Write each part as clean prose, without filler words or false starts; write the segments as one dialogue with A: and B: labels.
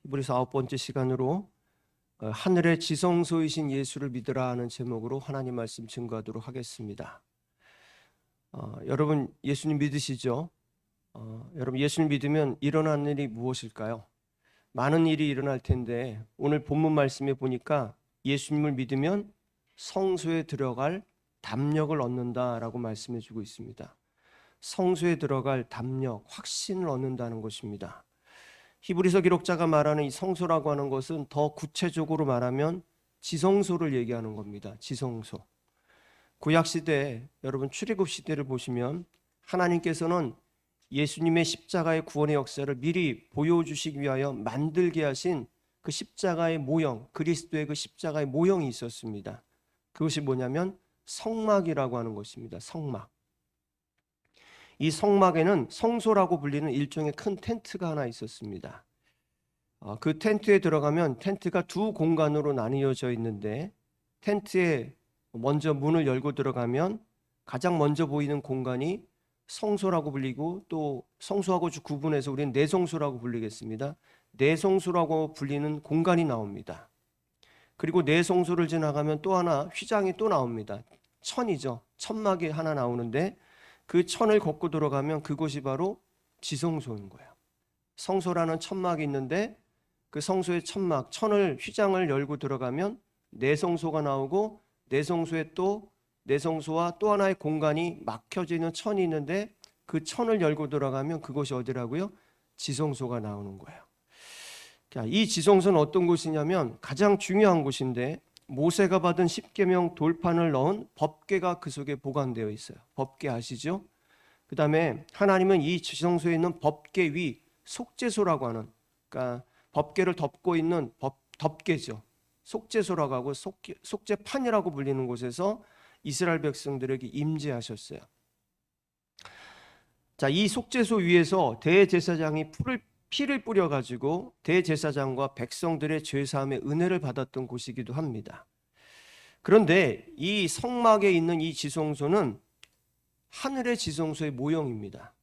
A: 히브리서 9번째 시간으로 하늘의 지성소이신 예수를 믿으라 하는 제목으로 하나님 말씀 증거하도록 하겠습니다. 여러분 예수님 믿으시죠? 여러분 예수님 믿으면 일어나는 일이 무엇일까요? 많은 일이 일어날 텐데 오늘 본문 말씀에 보니까 예수님을 믿으면 성소에 들어갈 담력을 얻는다라고 말씀해 주고 있습니다. 성소에 들어갈 담력, 확신을 얻는다는 것입니다. 히브리서 기록자가 말하는 이 성소라고 하는 것은 더 구체적으로 말하면 지성소를 얘기하는 겁니다. 지성소. 구약시대, 여러분 출애굽 시대를 보시면 하나님께서는 예수님의 십자가의 구원의 역사를 미리 보여주시기 위하여 만들게 하신 그 십자가의 모형, 그리스도의 그 십자가의 모형이 있었습니다. 그것이 뭐냐면 성막이라고 하는 것입니다. 성막. 이 성막에는 성소라고 불리는 일종의 큰 텐트가 하나 있었습니다. 그 텐트에 들어가면 텐트가 두 공간으로 나뉘어져 있는데 텐트에 먼저 문을 열고 들어가면 가장 먼저 보이는 공간이 성소라고 불리고 또 성소하고 구분해서 우리는 내성소라고 불리겠습니다. 내성소라고 불리는 공간이 나옵니다. 그리고 내성소를 지나가면 또 하나 휘장이 또 나옵니다. 천이죠. 천막이 하나 나오는데 그 천을 걷고 들어가면 그곳이 바로 지성소인 거예요. 성소라는 천막이 있는데 그 성소의 천막, 천을 휘장을 열고 들어가면 내성소가 나오고 내성소에 또 내성소와 또 하나의 공간이 막혀져 있는 천이 있는데 그 천을 열고 들어가면 그곳이 어디라고요? 지성소가 나오는 거예요. 이 지성소는 어떤 곳이냐면 가장 중요한 곳인데 모세가 받은 십계명 돌판을 넣은 법궤가 그 속에 보관되어 있어요. 법궤 아시죠? 그 다음에 하나님은 이 지성소에 있는 법궤 위 속죄소라고 하는, 그러니까 법궤를 덮고 있는 덮개죠. 속죄소라고 하고 속죄판이라고 불리는 곳에서 이스라엘 백성들에게 임재하셨어요. 자, 이 속죄소 위에서 대제사장이 피를 뿌려가지고 대제사장과 백성들의 죄사함의 은혜를 받았던 곳이기도 합니다. 그런데 이 성막에 있는 이 지성소는 하늘의 지성소의 모형입니다.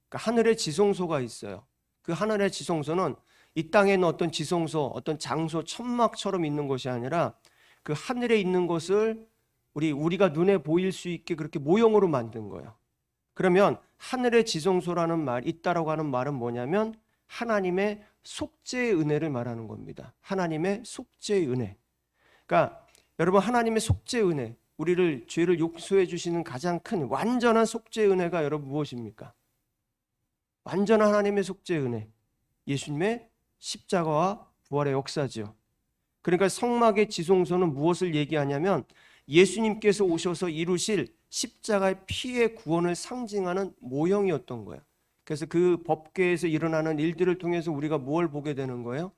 A: 그러니까 하늘의 지성소가 있어요. 그 하늘의 지성소는 이 땅에 있는 어떤 지성소, 어떤 장소, 천막처럼 있는 것이 아니라 그 하늘에 있는 것을 우리가 눈에 보일 수 있게 그렇게 모형으로 만든 거예요. 그러면 하늘의 지성소라는 말, 있다라고 하는 말은 뭐냐면 하나님의 속죄의 은혜를 말하는 겁니다. 하나님의 속죄의 은혜. 그러니까 여러분 하나님의 속죄의 은혜, 우리를 죄를 용서해 주시는 가장 큰 완전한 속죄의 은혜가 여러분 무엇입니까? 완전한 하나님의 속죄의 은혜, 예수님의 십자가와 부활의 역사죠. 그러니까 성막의 지성소는 무엇을 얘기하냐면 예수님께서 오셔서 이루실 십자가의 피의 구원을 상징하는 모형이었던 거예요. 그래서 그 법궤에서 일어나는 일들을 통해서 우리가 뭘 보게 되는 거예요?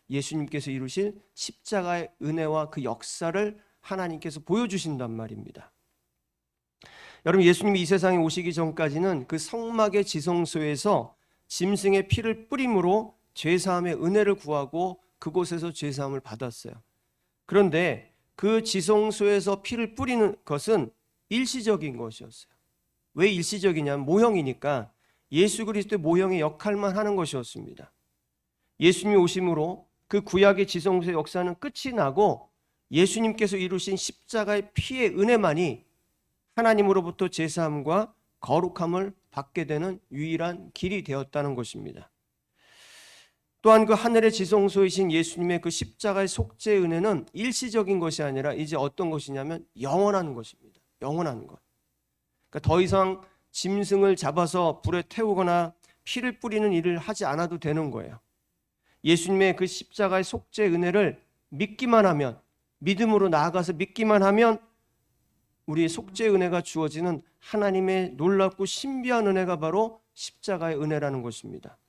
A: 예수님께서 이루실 십자가의 은혜와 그 역사를 하나님께서 보여주신단 말입니다. 여러분 예수님이 이 세상에 오시기 전까지는 그 성막의 지성소에서 짐승의 피를 뿌림으로 죄사함의 은혜를 구하고 그곳에서 죄사함을 받았어요. 그런데 그 지성소에서 피를 뿌리는 것은 일시적인 것이었어요. 왜 일시적이냐면 모형이니까 예수 그리스도의 모형의 역할만 하는 것이었습니다. 예수님이 오심으로 그 구약의 지성소의 역사는 끝이 나고 예수님께서 이루신 십자가의 피의 은혜만이 하나님으로부터 제사함과 거룩함을 받게 되는 유일한 길이 되었다는 것입니다. 또한 그 하늘의 지성소이신 예수님의 그 십자가의 속죄의 은혜는 일시적인 것이 아니라 이제 어떤 것이냐면 영원한 것입니다. 영원한 것. 그러니까 더 이상 짐승을 잡아서 불에 태우거나 피를 뿌리는 일을 하지 않아도 되는 거예요. 예수님의 그 십자가의 속죄의 은혜를 믿기만 하면, 믿음으로 나아가서 믿기만 하면 우리의 속죄의 은혜가 주어지는 하나님의 놀랍고 신비한 은혜가 바로 십자가의 은혜라는 것입니다.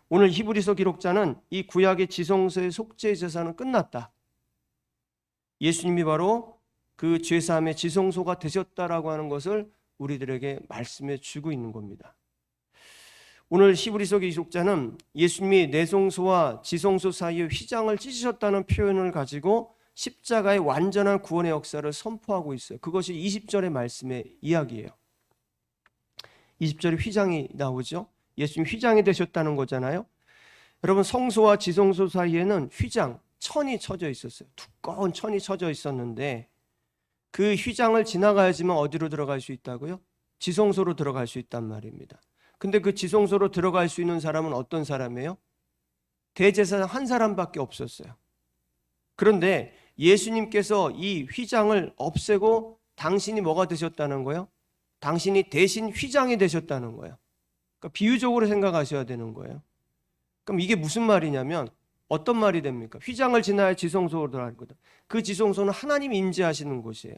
A: 오늘 히브리서 기록자는 이 구약의 지성소의 속죄의 제사는 끝났다. 예수님이 바로 그 죄사함의 지성소가 되셨다라고 하는 것을 우리들에게 말씀해 주고 있는 겁니다. 오늘 히브리서 기록자는 예수님이 내성소와 지성소 사이에 휘장을 찢으셨다는 표현을 가지고 십자가의 완전한 구원의 역사를 선포하고 있어요. 그것이 20절의 말씀의 이야기예요. 20절에 휘장이 나오죠. 예수님 휘장이 되셨다는 거잖아요. 여러분, 성소와 지성소 사이에는 휘장, 천이 쳐져 있었어요. 두꺼운 천이 쳐져 있었는데 그 휘장을 지나가야지만 어디로 들어갈 수 있다고요? 지성소로 들어갈 수 있단 말입니다. 근데 그 지성소로 들어갈 수 있는 사람은 어떤 사람이에요? 대제사장 한 사람밖에 없었어요. 그런데 예수님께서 이 휘장을 없애고 당신이 뭐가 되셨다는 거예요? 당신이 대신 휘장이 되셨다는 거예요. 그러니까 비유적으로 생각하셔야 되는 거예요. 그럼 이게 무슨 말이냐면 어떤 말이 됩니까? 휘장을 지나야 지성소로 들어갈 거다. 그 지성소는 하나님이 임재하시는 곳이에요.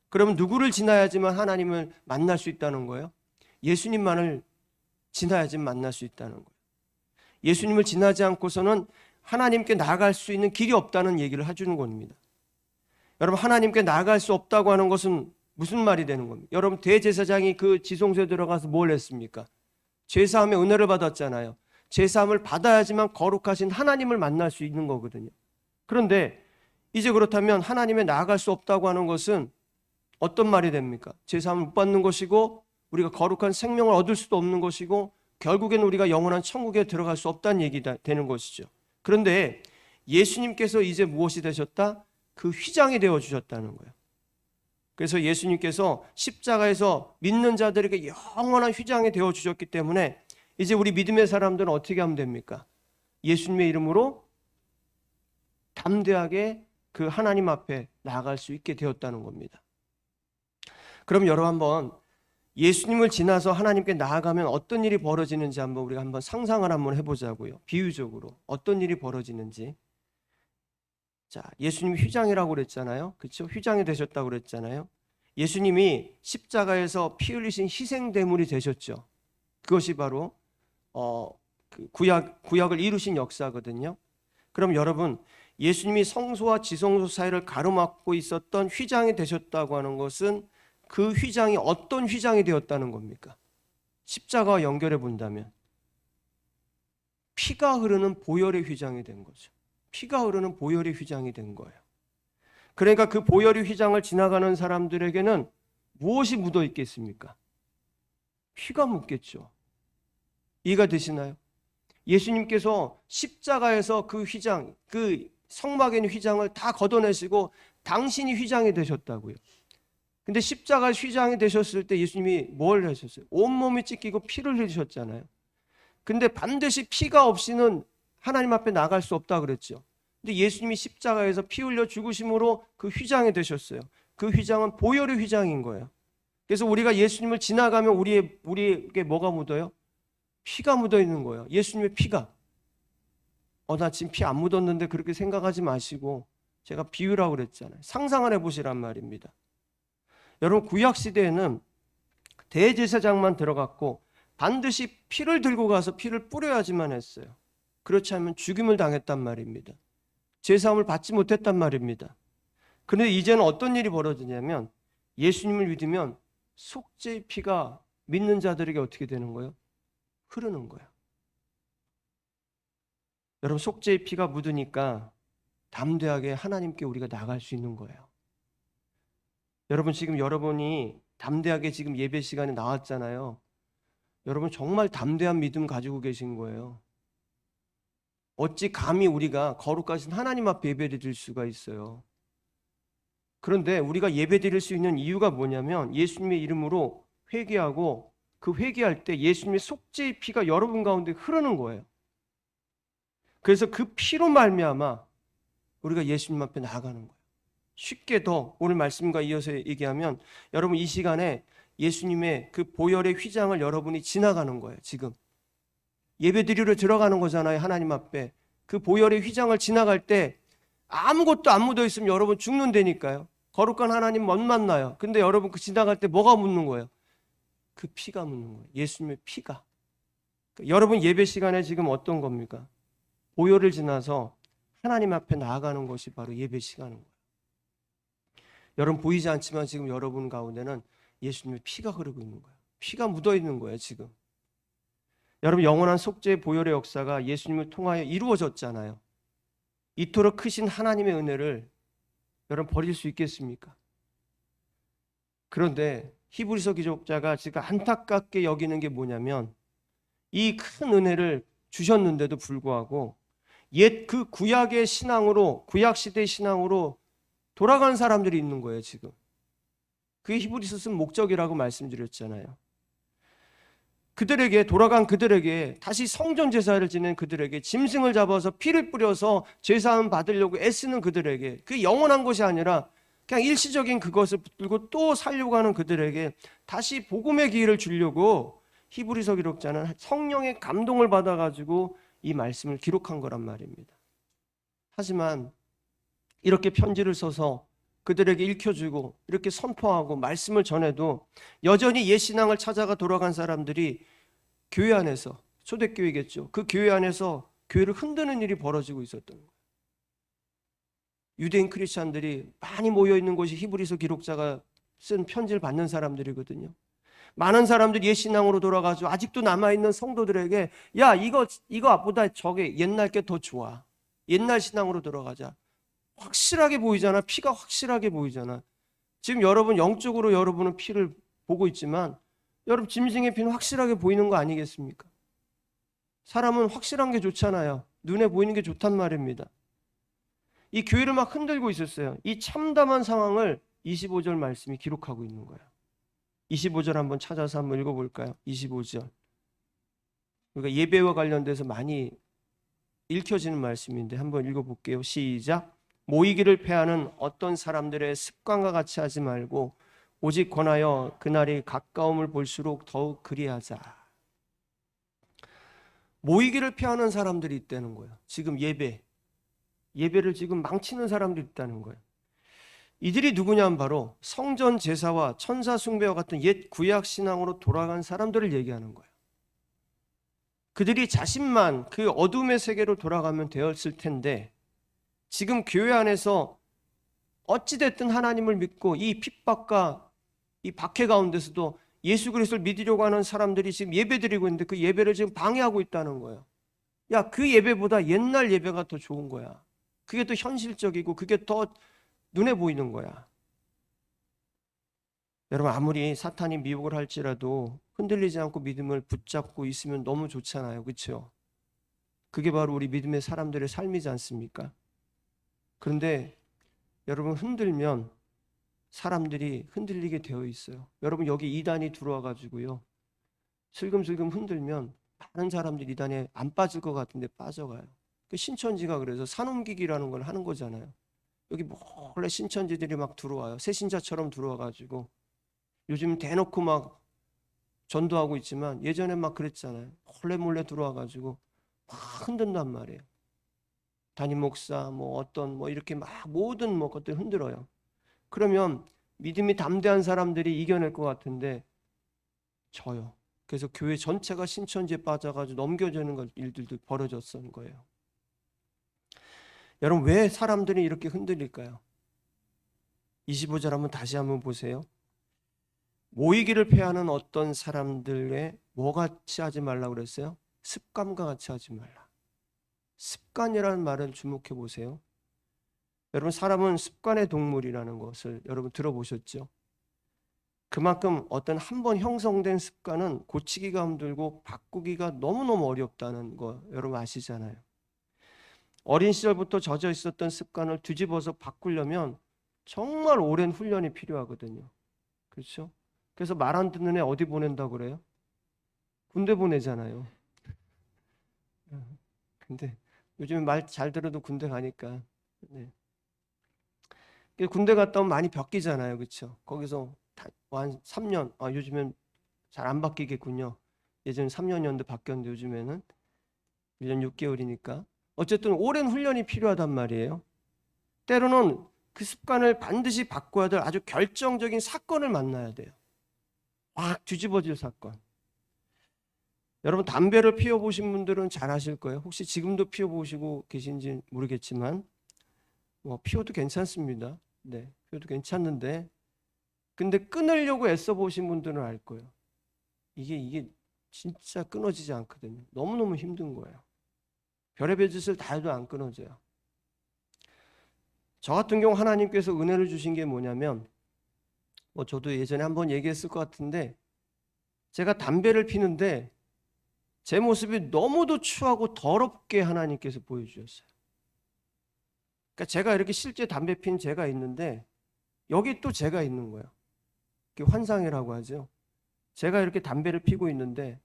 A: 그러면 누구를 지나야지만 하나님을 만날 수 있다는 거예요? 예수님만을 지나야지 만날 수 있다는 거예요. 예수님을 지나지 않고서는 하나님께 나아갈 수 있는 길이 없다는 얘기를 해주는 겁니다. 여러분, 하나님께 나아갈 수 없다고 하는 것은 무슨 말이 되는 겁니까? 여러분, 대제사장이 그 지성소에 들어가서 뭘 했습니까? 죄사함의 은혜를 받았잖아요. 죄사함을 받아야지만 거룩하신 하나님을 만날 수 있는 거거든요. 그런데 이제 그렇다면 하나님에 나아갈 수 없다고 하는 것은 어떤 말이 됩니까? 죄사함을 못 받는 것이고 우리가 거룩한 생명을 얻을 수도 없는 것이고 결국에는 우리가 영원한 천국에 들어갈 수 없다는 얘기가 되는 것이죠. 그런데 예수님께서 이제 무엇이 되셨다? 그 휘장이 되어 주셨다는 거예요. 그래서 예수님께서 십자가에서 믿는 자들에게 영원한 휘장이 되어 주셨기 때문에 이제 우리 믿음의 사람들은 어떻게 하면 됩니까? 예수님의 이름으로 담대하게 그 하나님 앞에 나아갈 수 있게 되었다는 겁니다. 그럼 여러분, 한번 예수님을 지나서 하나님께 나아가면 어떤 일이 벌어지는지 우리가 한번 상상을 한번 해보자고요. 비유적으로 어떤 일이 벌어지는지. 자, 예수님이 휘장이라고 그랬잖아요. 그렇죠? 휘장이 되셨다고 그랬잖아요. 예수님이 십자가에서 피 흘리신 희생대물이 되셨죠. 그것이 바로 그 구약을 이루신 역사거든요. 그럼 여러분, 예수님이 성소와 지성소 사이를 가로막고 있었던 휘장이 되셨다고 하는 것은 그 휘장이 어떤 휘장이 되었다는 겁니까? 십자가와 연결해 본다면 피가 흐르는 보혈의 휘장이 된 거죠. 피가 흐르는 보혈의 휘장이 된 거예요. 그러니까 그 보혈의 휘장을 지나가는 사람들에게는 무엇이 묻어 있겠습니까? 피가 묻겠죠. 이해가 되시나요? 예수님께서 십자가에서 그 휘장, 그 성막에 있는 휘장을 다 걷어내시고 당신이 휘장이 되셨다고요. 근데 십자가 휘장이 되셨을 때 예수님이 뭘 하셨어요? 온몸이 찢기고 피를 흘리셨잖아요. 근데 반드시 피가 없이는 하나님 앞에 나갈 수 없다 그랬죠. 근데 예수님이 십자가에서 피 흘려 죽으심으로 그 휘장이 되셨어요. 그 휘장은 보혈의 휘장인 거예요. 그래서 우리가 예수님을 지나가면 우리에게 뭐가 묻어요? 피가 묻어 있는 거예요. 예수님의 피가. 나 지금 피 안 묻었는데 그렇게 생각하지 마시고 제가 비유라고 그랬잖아요. 상상을 해보시란 말입니다. 여러분, 구약 시대에는 대제사장만 들어갔고 반드시 피를 들고 가서 피를 뿌려야지만 했어요. 그렇지 않으면 죽임을 당했단 말입니다. 제사함을 받지 못했단 말입니다. 그런데 이제는 어떤 일이 벌어지냐면 예수님을 믿으면 속죄의 피가 믿는 자들에게 어떻게 되는 거예요? 흐르는 거예요. 여러분, 속죄의 피가 묻으니까 담대하게 하나님께 우리가 나갈 수 있는 거예요. 여러분, 지금 여러분이 담대하게 지금 예배 시간에 나왔잖아요. 여러분, 정말 담대한 믿음 가지고 계신 거예요. 어찌 감히 우리가 거룩하신 하나님 앞에 예배 드릴 수가 있어요. 그런데 우리가 예배 드릴 수 있는 이유가 뭐냐면 예수님의 이름으로 회개하고 그 회개할 때 예수님의 속죄의 피가 여러분 가운데 흐르는 거예요. 그래서 그 피로 말미암아 우리가 예수님 앞에 나아가는 거예요. 쉽게 더 오늘 말씀과 이어서 얘기하면 여러분, 이 시간에 예수님의 그 보혈의 휘장을 여러분이 지나가는 거예요. 지금 예배드리러 들어가는 거잖아요. 하나님 앞에 그 보혈의 휘장을 지나갈 때 아무것도 안 묻어 있으면 여러분 죽는다니까요. 거룩한 하나님 못 만나요. 근데 여러분 그 지나갈 때 뭐가 묻는 거예요? 그 피가 묻는 거예요. 예수님의 피가. 그러니까 여러분 예배 시간에 지금 어떤 겁니까? 보혈을 지나서 하나님 앞에 나아가는 것이 바로 예배 시간인 거예요. 여러분, 보이지 않지만 지금 여러분 가운데는 예수님의 피가 흐르고 있는 거예요. 피가 묻어 있는 거예요, 지금. 여러분, 영원한 속죄의 보혈의 역사가 예수님을 통하여 이루어졌잖아요. 이토록 크신 하나님의 은혜를 여러분 버릴 수 있겠습니까? 그런데 히브리서 기록자가 지금 안타깝게 여기는 게 뭐냐면 이 큰 은혜를 주셨는데도 불구하고 옛 그 구약의 신앙으로, 구약 시대의 신앙으로 돌아간 사람들이 있는 거예요, 지금. 그게 히브리서 쓴 목적이라고 말씀드렸잖아요. 그들에게, 돌아간 그들에게, 다시 성전 제사를 지낸 그들에게, 짐승을 잡아서 피를 뿌려서 제사함 받으려고 애쓰는 그들에게, 그 영원한 것이 아니라 그냥 일시적인 그것을 붙들고 또 살려고 하는 그들에게 다시 복음의 기회를 주려고 히브리서 기록자는 성령의 감동을 받아가지고 이 말씀을 기록한 거란 말입니다. 하지만 이렇게 편지를 써서 그들에게 읽혀주고 이렇게 선포하고 말씀을 전해도 여전히 옛 신앙을 찾아가 돌아간 사람들이 교회 안에서, 초대교회겠죠, 그 교회 안에서 교회를 흔드는 일이 벌어지고 있었던 거예요. 유대인 크리스찬들이 많이 모여있는 곳이 히브리서 기록자가 쓴 편지를 받는 사람들이거든요. 많은 사람들이 옛 신앙으로 돌아가서 아직도 남아있는 성도들에게 야, 이거보다 저게 옛날 게 더 좋아, 옛날 신앙으로 돌아가자. 확실하게 보이잖아. 피가 확실하게 보이잖아. 지금 여러분 영적으로 여러분은 피를 보고 있지만 여러분 짐승의 피는 확실하게 보이는 거 아니겠습니까? 사람은 확실한 게 좋잖아요. 눈에 보이는 게 좋단 말입니다. 이 교회를 막 흔들고 있었어요. 이 참담한 상황을 25절 말씀이 기록하고 있는 거예요. 25절 한번 찾아서 한번 읽어볼까요? 25절. 그러니까 예배와 관련돼서 많이 읽혀지는 말씀인데 한번 읽어볼게요. 시작. 모이기를 패하는 어떤 사람들의 습관과 같이 하지 말고 오직 권하여 그날이 가까움을 볼수록 더욱 그리하자. 모이기를 패하는 사람들이 있다는 거예요. 지금 예배를 지금 망치는 사람들이 있다는 거예요. 이들이 누구냐면 바로 성전 제사와 천사 숭배와 같은 옛 구약 신앙으로 돌아간 사람들을 얘기하는 거예요. 그들이 자신만 그 어둠의 세계로 돌아가면 되었을 텐데 지금 교회 안에서 어찌됐든 하나님을 믿고 이 핍박과 이 박해 가운데서도 예수 그리스도를 믿으려고 하는 사람들이 지금 예배 드리고 있는데 그 예배를 지금 방해하고 있다는 거예요. 야, 그 예배보다 옛날 예배가 더 좋은 거야. 그게 더 현실적이고 그게 더 눈에 보이는 거야. 여러분 아무리 사탄이 미혹을 할지라도 흔들리지 않고 믿음을 붙잡고 있으면 너무 좋잖아요. 그렇죠? 그게 바로 우리 믿음의 사람들의 삶이지 않습니까? 그런데 여러분 흔들면 사람들이 흔들리게 되어 있어요. 여러분 여기 이단이 들어와 가지고요, 슬금슬금 흔들면 많은 사람들이 이단에 안 빠질 것 같은데 빠져가요. 그 신천지가 그래서 산옮기기라는 걸 하는 거잖아요. 여기 몰래 신천지들이 막 들어와요. 새신자처럼 들어와 가지고 요즘 대놓고 막 전도하고 있지만 예전에 막 그랬잖아요. 몰래 들어와 가지고 막 흔든단 말이에요. 담임 목사 어떤 이렇게 막 모든 것들 흔들어요. 그러면 믿음이 담대한 사람들이 이겨낼 것 같은데 져요. 그래서 교회 전체가 신천지에 빠져가지고 넘겨지는 일들도 벌어졌던 거예요. 여러분 왜 사람들이 이렇게 흔들릴까요? 25절 한번 다시 한번 보세요. 모이기를 패하는 어떤 사람들의 뭐 같이 하지 말라고 그랬어요? 습관과 같이 하지 말라. 습관이라는 말을 주목해 보세요. 여러분 사람은 습관의 동물이라는 것을 여러분 들어보셨죠? 그만큼 어떤 한번 형성된 습관은 고치기가 힘들고 바꾸기가 너무너무 어렵다는 거 여러분 아시잖아요. 어린 시절부터 젖어 있었던 습관을 뒤집어서 바꾸려면 정말 오랜 훈련이 필요하거든요. 그렇죠? 그래서 말 안 듣는 애 어디 보낸다고 그래요? 군대 보내잖아요. 근데 요즘 말 잘 들어도 군대 가니까. 네. 군대 갔다 오면 많이 바뀌잖아요. 그렇죠? 거기서 한 3년, 요즘엔 잘 안 바뀌겠군요. 예전 3년이었는데 바뀌었는데 요즘에는 1년 6개월이니까. 어쨌든 오랜 훈련이 필요하단 말이에요. 때로는 그 습관을 반드시 바꿔야 될 아주 결정적인 사건을 만나야 돼요. 막 뒤집어질 사건. 여러분 담배를 피워보신 분들은 잘 아실 거예요. 혹시 지금도 피워보시고 계신지 모르겠지만 피워도 괜찮습니다. 네, 피워도 괜찮는데 근데 끊으려고 애써 보신 분들은 알 거예요. 이게 진짜 끊어지지 않거든요. 너무너무 힘든 거예요. 별의별 짓을 다 해도 안 끊어져요. 저 같은 경우 하나님께서 은혜를 주신 게 뭐냐면 저도 예전에 한번 얘기했을 것 같은데 제가 담배를 피는데 제 모습이 너무도 추하고 더럽게 하나님께서 보여주셨어요. 그러니까 제가 이렇게 실제 담배 핀 제가 있는데 여기 또 제가 있는 거예요. 그게 환상이라고 하죠. 제가 이렇게 담배를 피고 있는데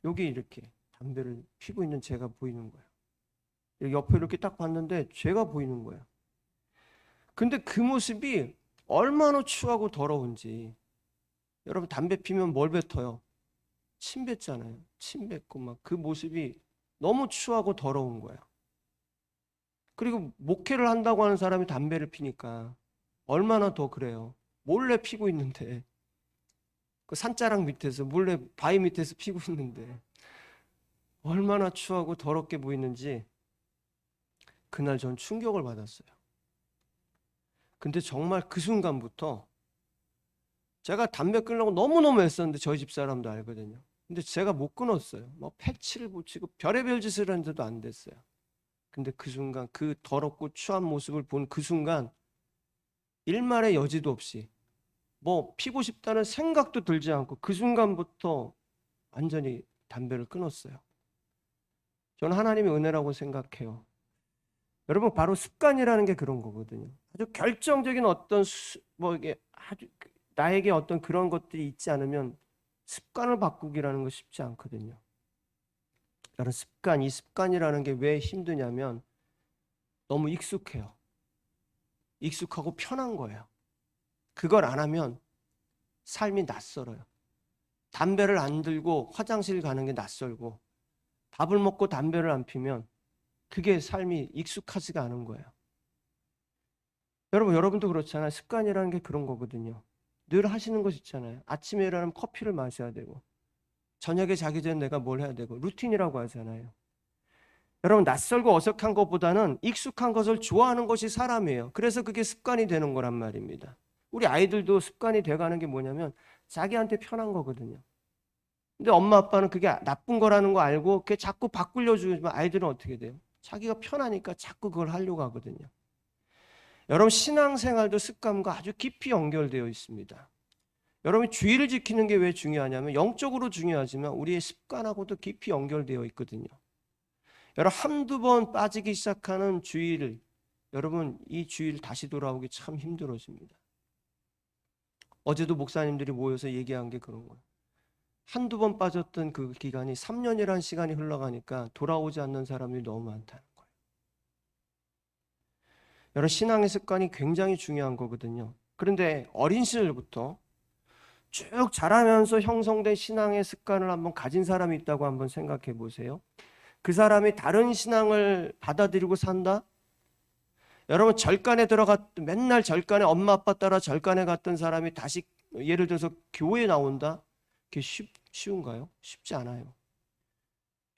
A: 여기 이렇게 담배를 피고 있는 제가 보이는 거예요. 옆에 이렇게 딱 봤는데 제가 보이는 거예요. 근데 그 모습이 얼마나 추하고 더러운지. 여러분 담배 피면 뭘 뱉어요? 침 뱉잖아요. 침 뱉고 막 그 모습이 너무 추하고 더러운 거예요. 그리고 목회를 한다고 하는 사람이 담배를 피니까 얼마나 더 그래요. 몰래 피고 있는데 그 산자락 밑에서 몰래 바위 밑에서 피고 있는데 얼마나 추하고 더럽게 보이는지 그날 전 충격을 받았어요. 근데 정말 그 순간부터 제가 담배 끊으려고 너무너무 애썼는데 저희 집 사람도 알거든요. 근데 제가 못 끊었어요. 뭐 패치를 붙이고 별의별 짓을 했는데도 안 됐어요. 근데 그 순간 그 더럽고 추한 모습을 본 그 순간 일말의 여지도 없이 뭐 피고 싶다는 생각도 들지 않고 그 순간부터 완전히 담배를 끊었어요. 저는 하나님의 은혜라고 생각해요. 여러분 바로 습관이라는 게 그런 거거든요. 아주 결정적인 어떤 뭐 이게 아주 나에게 어떤 그런 것들이 있지 않으면 습관을 바꾸기라는 거 쉽지 않거든요. 다른 습관, 이 습관이라는 게 왜 힘드냐면 너무 익숙해요. 익숙하고 편한 거예요. 그걸 안 하면 삶이 낯설어요. 담배를 안 들고 화장실 가는 게 낯설고 밥을 먹고 담배를 안 피면 그게 삶이 익숙하지가 않은 거예요. 여러분도 그렇잖아요. 습관이라는 게 그런 거거든요. 늘 하시는 것 있잖아요. 아침에 일어나면 커피를 마셔야 되고 저녁에 자기 전에 내가 뭘 해야 되고 루틴이라고 하잖아요. 여러분 낯설고 어색한 것보다는 익숙한 것을 좋아하는 것이 사람이에요. 그래서 그게 습관이 되는 거란 말입니다. 우리 아이들도 습관이 돼가는 게 뭐냐면 자기한테 편한 거거든요. 근데 엄마 아빠는 그게 나쁜 거라는 거 알고 그게 자꾸 바꾸려 주지만 아이들은 어떻게 돼요? 자기가 편하니까 자꾸 그걸 하려고 하거든요. 여러분 신앙생활도 습관과 아주 깊이 연결되어 있습니다. 여러분 주의를 지키는 게 왜 중요하냐면 영적으로 중요하지만 우리의 습관하고도 깊이 연결되어 있거든요. 여러분 한두 번 빠지기 시작하는 주의를 여러분 이 주의를 다시 돌아오기 참 힘들어집니다. 어제도 목사님들이 모여서 얘기한 게 그런 거예요. 한두 번 빠졌던 그 기간이 3년이라는 시간이 흘러가니까 돌아오지 않는 사람이 너무 많다는 거예요. 여러분 신앙의 습관이 굉장히 중요한 거거든요. 그런데 어린 시절부터 쭉 자라면서 형성된 신앙의 습관을 한번 가진 사람이 있다고 한번 생각해 보세요. 그 사람이 다른 신앙을 받아들이고 산다? 여러분 절간에 맨날 절간에 엄마 아빠 따라 절간에 갔던 사람이 다시 예를 들어서 교회에 나온다? 그게 쉬운가요? 쉽지 않아요.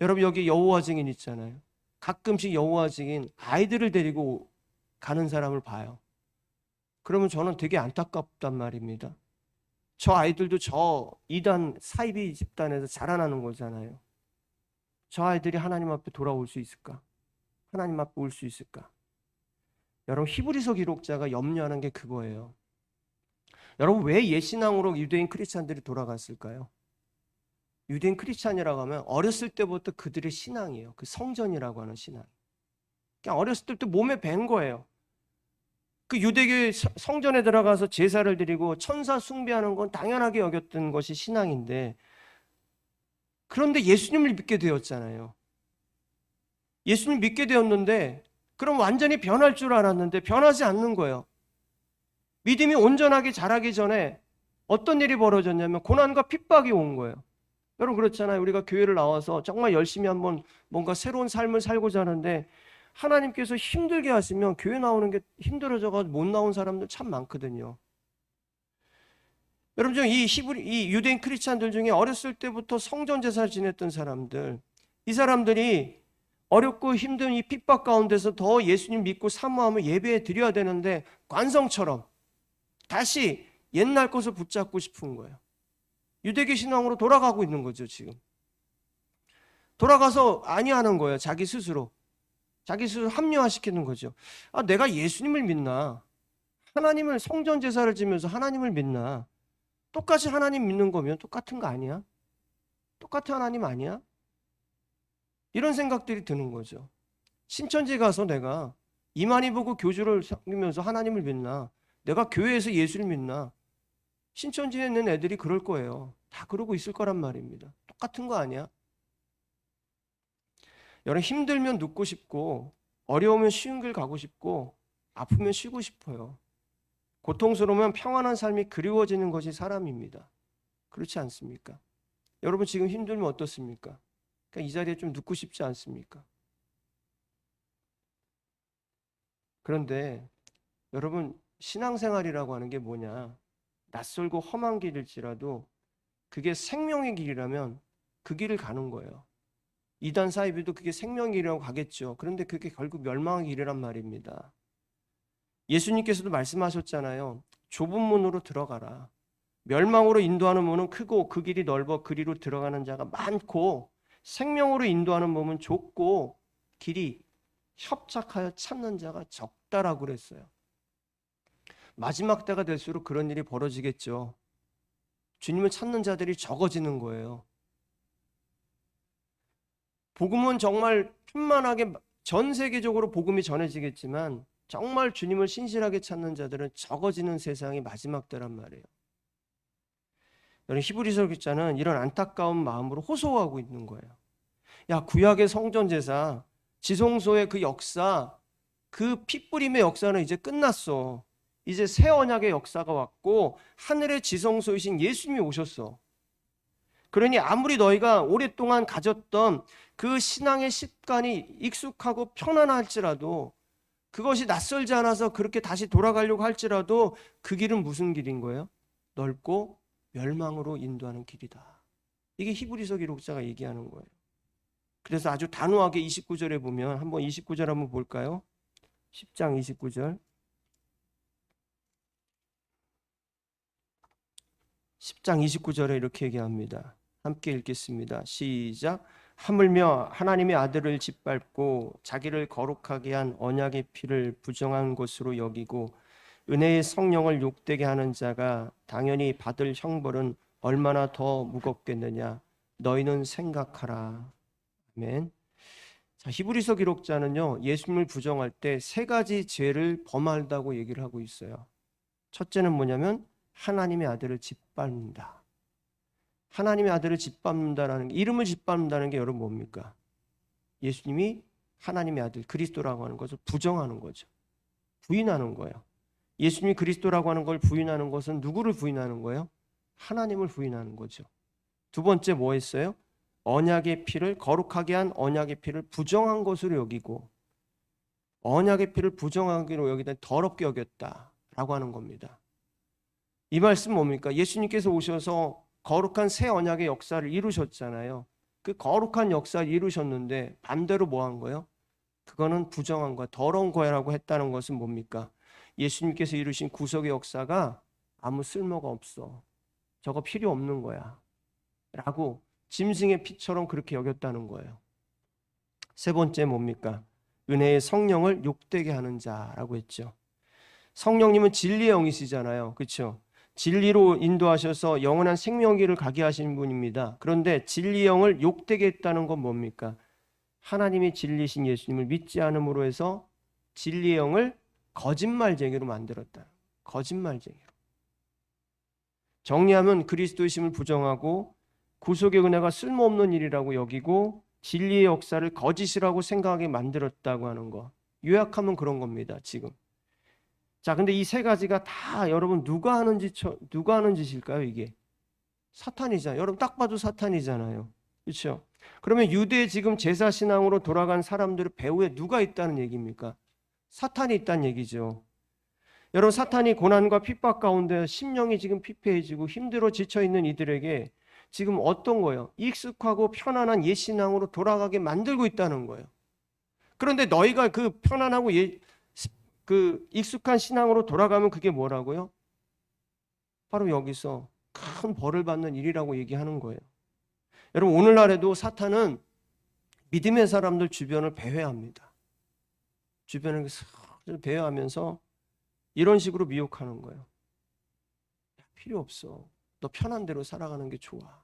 A: 여러분 여기 여호와 증인 있잖아요. 가끔씩 여호와 증인 아이들을 데리고 가는 사람을 봐요. 그러면 저는 되게 안타깝단 말입니다. 저 아이들도 저 이단 사이비 집단에서 자라나는 거잖아요. 저 아이들이 하나님 앞에 돌아올 수 있을까? 하나님 앞에 올 수 있을까? 여러분 히브리서 기록자가 염려하는 게 그거예요. 여러분 왜 옛신앙으로 유대인 크리스찬들이 돌아갔을까요? 유대인 크리스찬이라고 하면 어렸을 때부터 그들의 신앙이에요. 그 성전이라고 하는 신앙. 그냥 어렸을 때부터 몸에 밴 거예요. 그 유대교의 성전에 들어가서 제사를 드리고 천사 숭배하는 건 당연하게 여겼던 것이 신앙인데 그런데 예수님을 믿게 되었잖아요. 예수님 믿게 되었는데 그럼 완전히 변할 줄 알았는데 변하지 않는 거예요. 믿음이 온전하게 자라기 전에 어떤 일이 벌어졌냐면 고난과 핍박이 온 거예요. 여러분 그렇잖아요. 우리가 교회를 나와서 정말 열심히 한번 뭔가 새로운 삶을 살고자 하는데 하나님께서 힘들게 하시면 교회 나오는 게 힘들어져가지고 못 나온 사람들 참 많거든요. 여러분 중 이 유대인 크리스찬들 중에 어렸을 때부터 성전 제사를 지냈던 사람들, 이 사람들이 어렵고 힘든 이 핍박 가운데서 더 예수님 믿고 사모하며 예배에 드려야 되는데 관성처럼 다시 옛날 것을 붙잡고 싶은 거예요. 유대교 신앙으로 돌아가고 있는 거죠 지금. 돌아가서 아니하는 거예요. 자기 스스로 합리화시키는 거죠. 아, 내가 예수님을 믿나? 하나님을 성전 제사를 지면서 하나님을 믿나? 똑같이 하나님 믿는 거면 똑같은 거 아니야? 똑같은 하나님 아니야? 이런 생각들이 드는 거죠. 신천지 가서 내가 이만희 보고 교주를 섬기면서 하나님을 믿나? 내가 교회에서 예수를 믿나? 신천지에 있는 애들이 그럴 거예요. 다 그러고 있을 거란 말입니다. 똑같은 거 아니야? 여러분, 힘들면 눕고 싶고 어려우면 쉬운 길 가고 싶고 아프면 쉬고 싶어요. 고통스러우면 평안한 삶이 그리워지는 것이 사람입니다. 그렇지 않습니까? 여러분 지금 힘들면 어떻습니까? 그러니까 이 자리에 좀 눕고 싶지 않습니까? 그런데 여러분, 신앙생활이라고 하는 게 뭐냐? 낯설고 험한 길일지라도 그게 생명의 길이라면 그 길을 가는 거예요. 이단 사이비도 그게 생명의 길이라고 가겠죠. 그런데 그게 결국 멸망의 길이란 말입니다. 예수님께서도 말씀하셨잖아요. 좁은 문으로 들어가라. 멸망으로 인도하는 문은 크고 그 길이 넓어 그리로 들어가는 자가 많고, 생명으로 인도하는 문은 좁고 길이 협착하여 찾는 자가 적다라고 그랬어요. 마지막 때가 될수록 그런 일이 벌어지겠죠. 주님을 찾는 자들이 적어지는 거예요. 복음은 정말 편만하게 전 세계적으로 복음이 전해지겠지만 정말 주님을 신실하게 찾는 자들은 적어지는 세상이 마지막 때란 말이에요. 여러분, 히브리서 기자는 이런 안타까운 마음으로 호소하고 있는 거예요. 야, 구약의 성전 제사, 지성소의 그 역사, 그 핏부림의 역사는 이제 끝났어. 이제 새 언약의 역사가 왔고 하늘의 지성소이신 예수님이 오셨어. 그러니 아무리 너희가 오랫동안 가졌던 그 신앙의 습관이 익숙하고 편안할지라도, 그것이 낯설지 않아서 그렇게 다시 돌아가려고 할지라도 그 길은 무슨 길인 거예요? 넓고 멸망으로 인도하는 길이다. 이게 히브리서 기록자가 얘기하는 거예요. 그래서 아주 단호하게 29절에 보면, 한번 29절 한번 볼까요? 10장 29절. 10장 29절에 이렇게 얘기합니다. 함께 읽겠습니다. 시작. 하물며 하나님의 아들을 짓밟고 자기를 거룩하게 한 언약의 피를 부정한 것으로 여기고 은혜의 성령을 욕되게 하는 자가 당연히 받을 형벌은 얼마나 더 무겁겠느냐. 너희는 생각하라. 아멘. 자, 히브리서 기록자는요, 예수님을 부정할 때 세 가지 죄를 범한다고 얘기를 하고 있어요. 첫째는 뭐냐면 하나님의 아들을 짓밟는다. 하나님의 아들을 짓밟는다라는 게, 이름을 짓밟는다는 게 여러분 뭡니까? 예수님이 하나님의 아들 그리스도라고 하는 것을 부정하는 거죠. 부인하는 거예요. 예수님이 그리스도라고 하는 걸 부인하는 것은 누구를 부인하는 거예요? 하나님을 부인하는 거죠. 두 번째 뭐 했어요? 언약의 피를, 거룩하게 한 언약의 피를 부정한 것으로 여기고, 언약의 피를 부정하기로 여기다 더럽게 여겼다라고 하는 겁니다. 이 말씀 뭡니까? 예수님께서 오셔서 거룩한 새 언약의 역사를 이루셨잖아요. 그 거룩한 역사를 이루셨는데 반대로 뭐 한 거예요? 그거는 부정한 거야, 더러운 거야라고 했다는 것은 뭡니까? 예수님께서 이루신 구속의 역사가 아무 쓸모가 없어, 저거 필요 없는 거야 라고 짐승의 피처럼 그렇게 여겼다는 거예요. 세 번째 뭡니까? 은혜의 성령을 욕되게 하는 자라고 했죠. 성령님은 진리의 영이시잖아요. 그렇죠? 진리로 인도하셔서 영원한 생명길을 가게 하신 분입니다. 그런데 진리의 영을 욕되게 했다는 건 뭡니까? 하나님이 진리신 예수님을 믿지 않음으로 해서 진리의 영을 거짓말쟁이로 만들었다. 거짓말쟁이로. 정리하면 그리스도의심을 부정하고 구속의 은혜가 쓸모없는 일이라고 여기고 진리의 역사를 거짓이라고 생각하게 만들었다고 하는 거. 요약하면 그런 겁니다, 지금. 자, 근데 이 세 가지가 다 여러분 누가 하는 짓일까요, 이게? 사탄이잖아요. 여러분 딱 봐도 사탄이잖아요. 그렇죠? 그러면 유대 지금 제사 신앙으로 돌아간 사람들의 배후에 누가 있다는 얘기입니까? 사탄이 있다는 얘기죠. 여러분, 사탄이 고난과 핍박 가운데 심령이 지금 피폐해지고 힘들어 지쳐 있는 이들에게 지금 어떤 거예요? 익숙하고 편안한 옛 신앙으로 돌아가게 만들고 있다는 거예요. 그런데 너희가 그 편안하고 그 익숙한 신앙으로 돌아가면 그게 뭐라고요? 바로 여기서 큰 벌을 받는 일이라고 얘기하는 거예요. 여러분, 오늘날에도 사탄은 믿음의 사람들 주변을 배회합니다. 주변을 배회하면서 이런 식으로 미혹하는 거예요. 필요 없어. 너 편한 대로 살아가는 게 좋아.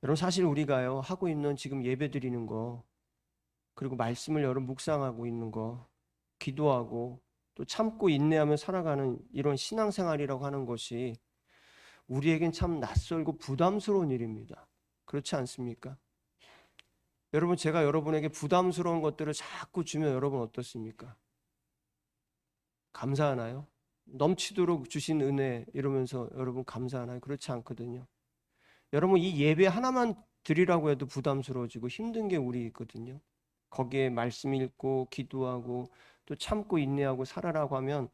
A: 여러분 사실 우리가요 하고 있는 지금 예배 드리는 거, 그리고 말씀을 여러분 묵상하고 있는 거, 기도하고 또 참고 인내하며 살아가는 이런 신앙생활이라고 하는 것이 우리에겐 참 낯설고 부담스러운 일입니다. 그렇지 않습니까? 여러분, 제가 여러분에게 부담스러운 것들을 자꾸 주면 여러분 어떻습니까? 감사하나요? 넘치도록 주신 은혜 이러면서 여러분 감사하나요? 그렇지 않거든요. 여러분, 이 예배 하나만 드리라고 해도 부담스러워지고 힘든 게 우리 있거든요. 거기에 말씀 읽고 기도하고 또 참고 인내하고 살아라고 하면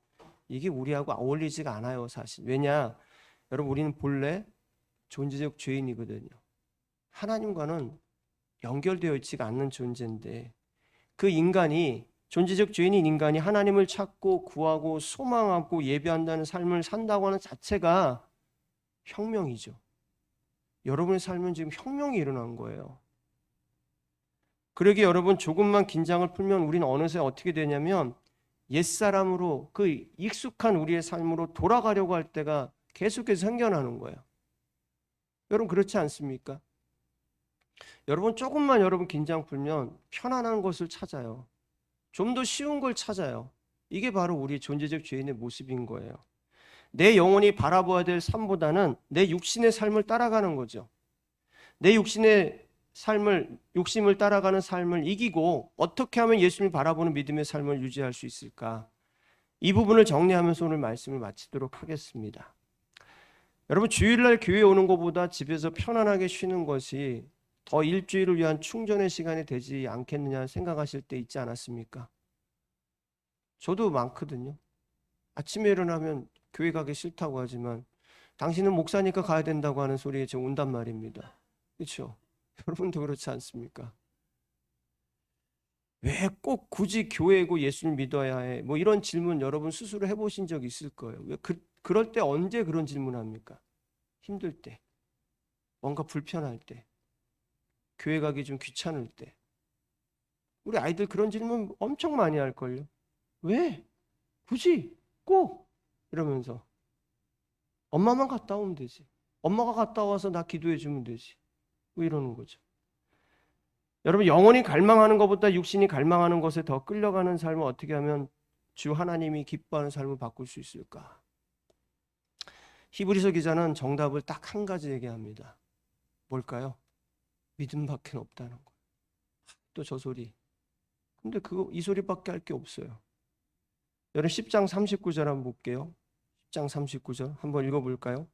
A: 이게 우리하고 어울리지가 않아요, 사실. 왜냐? 여러분, 우리는 본래 존재적 죄인이거든요. 하나님과는 연결되어 있지가 않는 존재인데, 그 인간이, 존재적 죄인인 인간이 하나님을 찾고 구하고 소망하고 예배한다는 삶을 산다고 하는 자체가 혁명이죠. 여러분의 삶은 지금 혁명이 일어난 거예요. 그러기에 여러분, 조금만 긴장을 풀면 우리는 어느새 어떻게 되냐면 옛사람으로, 그 익숙한 우리의 삶으로 돌아가려고 할 때가 계속해서 생겨나는 거예요. 여러분, 그렇지 않습니까? 여러분, 조금만 여러분 긴장 풀면 편안한 것을 찾아요. 좀 더 쉬운 걸 찾아요. 이게 바로 우리 존재적 죄인의 모습인 거예요. 내 영혼이 바라봐야 될 삶보다는 내 육신의 삶을 따라가는 거죠. 내 육신의 삶을, 욕심을 따라가는 삶을 이기고 어떻게 하면 예수님을 바라보는 믿음의 삶을 유지할 수 있을까? 이 부분을 정리하면서 오늘 말씀을 마치도록 하겠습니다. 여러분, 주일날 교회에 오는 것보다 집에서 편안하게 쉬는 것이 더 일주일을 위한 충전의 시간이 되지 않겠느냐 생각하실 때 있지 않았습니까? 저도 많거든요. 아침에 일어나면 교회 가기 싫다고 하지만 당신은 목사니까 가야 된다고 하는 소리에 저 온단 말입니다. 그렇죠? 여러분도 그렇지 않습니까? 왜 꼭 굳이 교회고 예수를 믿어야 해? 뭐 이런 질문 여러분 스스로 해보신 적 있을 거예요. 왜 그럴 때 언제 그런 질문합니까? 힘들 때, 뭔가 불편할 때, 교회 가기 좀 귀찮을 때. 우리 아이들 그런 질문 엄청 많이 할걸요. 왜? 굳이? 꼭? 이러면서 엄마만 갔다 오면 되지. 엄마가 갔다 와서 나 기도해 주면 되지. 뭐 이러는 거죠. 여러분, 영혼이 갈망하는 것보다 육신이 갈망하는 것에 더 끌려가는 삶을 어떻게 하면 주 하나님이 기뻐하는 삶을 바꿀 수 있을까? 히브리서 기자는 정답을 딱 한 가지 얘기합니다. 뭘까요? 믿음밖에 없다는 거예요. 또 저 소리. 근데 이 소리밖에 할 게 없어요. 여러분, 10장 39절 한번 볼게요. 10장 39절 한번 읽어볼까요?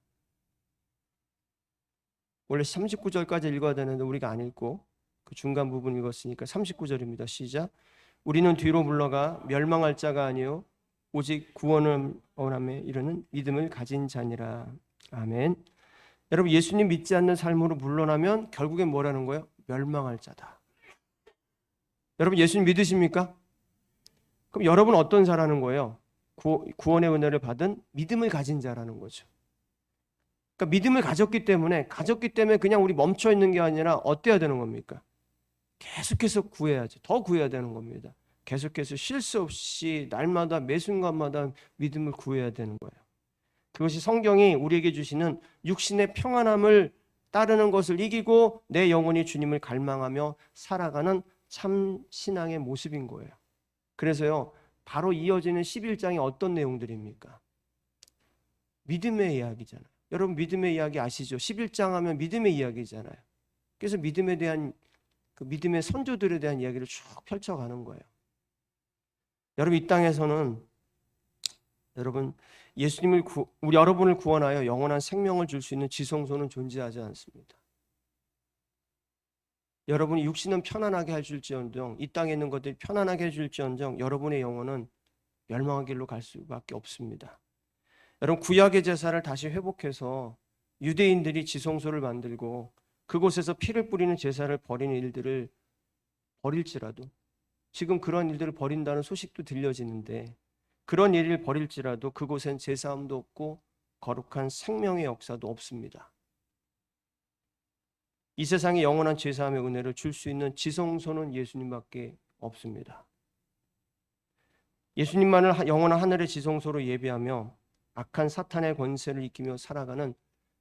A: 원래 39절까지 읽어야 되는데 우리가 안 읽고 그 중간 부분 읽었으니까 39절입니다. 시작. 우리는 뒤로 물러가 멸망할 자가 아니요 오직 구원을 원함에 이르는 믿음을 가진 자니라. 아멘. 여러분, 예수님 믿지 않는 삶으로 물러나면 결국엔 뭐라는 거예요? 멸망할 자다. 여러분, 예수님 믿으십니까? 그럼 여러분 어떤 자라는 거예요? 구원의 은혜를 받은 믿음을 가진 자라는 거죠. 그러니까 믿음을 가졌기 때문에 그냥 우리 멈춰 있는 게 아니라 어때야 되는 겁니까? 계속해서 구해야죠. 더 구해야 되는 겁니다. 계속해서 쉴 수 없이 날마다 매 순간마다 믿음을 구해야 되는 거예요. 그것이 성경이 우리에게 주시는 육신의 평안함을 따르는 것을 이기고 내 영혼이 주님을 갈망하며 살아가는 참 신앙의 모습인 거예요. 그래서요, 바로 이어지는 11장이 어떤 내용들입니까? 믿음의 이야기잖아요. 여러분, 믿음의 이야기 아시죠? 11장 하면 믿음의 이야기잖아요. 그래서 믿음에 대한, 그 믿음의 선조들에 대한 이야기를 쭉 펼쳐가는 거예요. 여러분, 이 땅에서는 여러분, 우리 여러분을 구원하여 영원한 생명을 줄 수 있는 지성소는 존재하지 않습니다. 여러분이 육신은 편안하게 해줄지언정, 이 땅에 있는 것들이 편안하게 해줄지언정 여러분의 영혼은 멸망의 길로 갈 수밖에 없습니다. 여러분, 구약의 제사를 다시 회복해서 유대인들이 지성소를 만들고 그곳에서 피를 뿌리는 제사를 버리는 일들을 버릴지라도, 지금 그런 일들을 버린다는 소식도 들려지는데, 그런 일을 버릴지라도 그곳엔 제사함도 없고 거룩한 생명의 역사도 없습니다. 이 세상에 영원한 제사함의 은혜를 줄 수 있는 지성소는 예수님밖에 없습니다. 예수님만을 영원한 하늘의 지성소로 예배하며 악한 사탄의 권세를 이기며 살아가는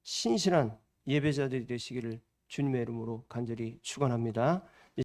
A: 신실한 예배자들이 되시기를 주님의 이름으로 간절히 축원합니다.